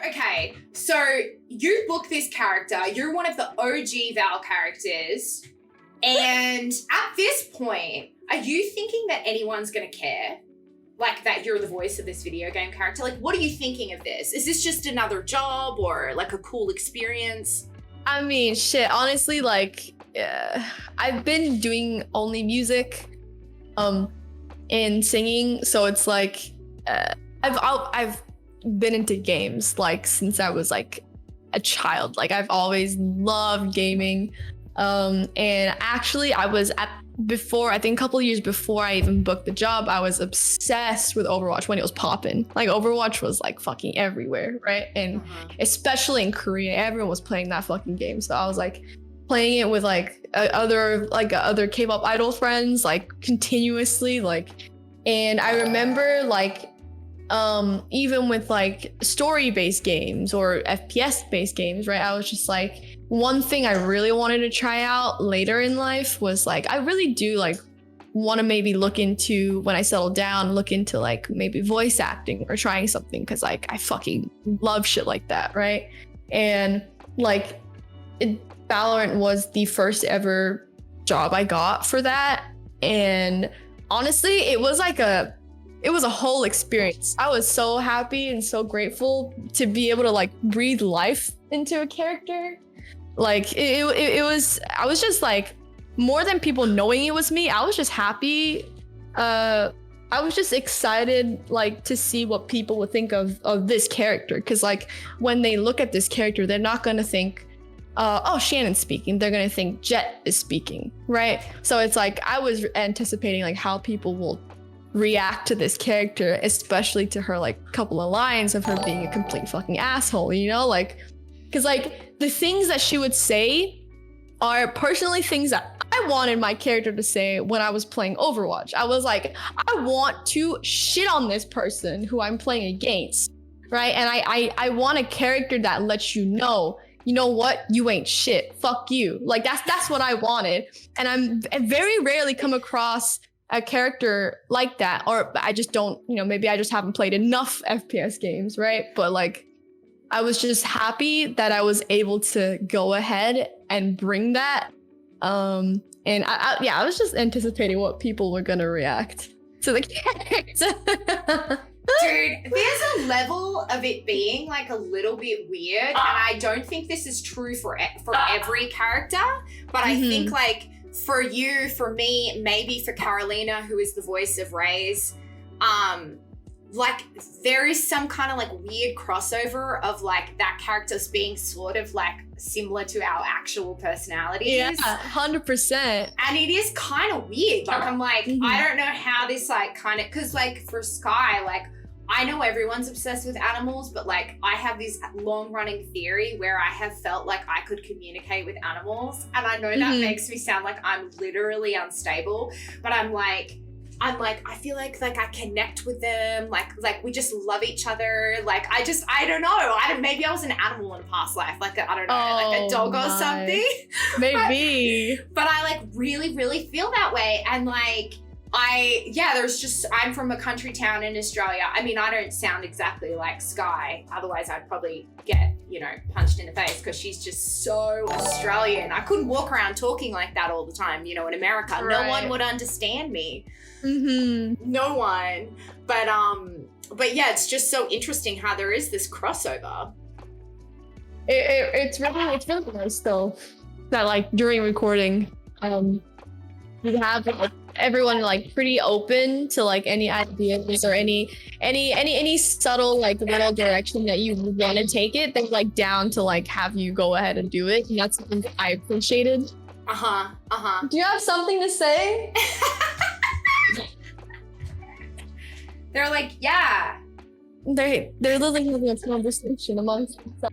okay, so you book this character, you're one of the OG Val characters, and at this point, are you thinking that anyone's gonna care? Like, that you're the voice of this video game character? Like, what are you thinking of this? Is this just another job or like a cool experience? I mean, shit, honestly, like, I've been doing only music, and singing, so it's like, I've been into games, like, since I was, like, a child. Like, I've always loved gaming, and actually, I was I think a couple of years before I even booked the job, I was obsessed with Overwatch when it was popping. Like, Overwatch was like fucking everywhere, right? And especially in Korea, everyone was playing that fucking game. So I was like playing it with like other K-pop idol friends, like continuously, like. And I remember like even with like story-based games or FPS-based games, right? I was just like, one thing I really wanted to try out later in life was like, I really do like want to maybe look into, when I settle down, look into like maybe voice acting or trying something, because like I fucking love shit like that, right? And like Valorant was the first ever job I got for that, and honestly, it was a whole experience. I was so happy and so grateful to be able to like breathe life into a character. Like it was, I was just like, more than people knowing it was me, I was just happy. I was just excited like to see what people would think of this character. Cause like when they look at this character, they're not gonna think, oh, Shannon's speaking. They're gonna think Jett is speaking, right? So it's like, I was anticipating like how people will react to this character, especially to her like couple of lines of her being a complete fucking asshole, you know? Like, cause like the things that she would say are personally things that I wanted my character to say when I was playing Overwatch. I was like, I want to shit on this person who I'm playing against, right? And I want a character that lets you know what, you ain't shit, fuck you. Like that's what I wanted. And I very rarely come across a character like that, or I just don't, maybe I just haven't played enough FPS games, right? But like, I was just happy that I was able to go ahead and bring that. And I was just anticipating what people were gonna react to the character. Dude, there's a level of it being like a little bit weird, and I don't think this is true for every character, but I think like for you, for me, maybe for Carolina, who is the voice of Raze, like there is some kind of like weird crossover of like that character's being sort of like similar to our actual personalities. Yeah, 100%. And it is kind of weird. Like I'm like, I don't know how this like kind of, cause like for Sky, like I know everyone's obsessed with animals, but like I have this long running theory where I have felt like I could communicate with animals. And I know that makes me sound like I'm literally unstable, but I'm like, I feel like I connect with them. Like we just love each other. Like I don't know. Maybe I was an animal in a past life. Like I don't know, like a dog or something. Maybe. but I like really, really feel that way. And like, I'm from a country town in Australia. I mean, I don't sound exactly like Sky. Otherwise I'd probably get, punched in the face, because she's just so Australian. I couldn't walk around talking like that all the time, in America. Right. No one would understand me. No one. But yeah, it's just so interesting how there is this crossover. It's really nice though that like during recording, you have like everyone like pretty open to like any ideas or any subtle like little direction that you want to take it. They're like down to like have you go ahead and do it, and that's something I appreciated. Do you have something to say? They're like, yeah. They're literally having a conversation amongst themselves.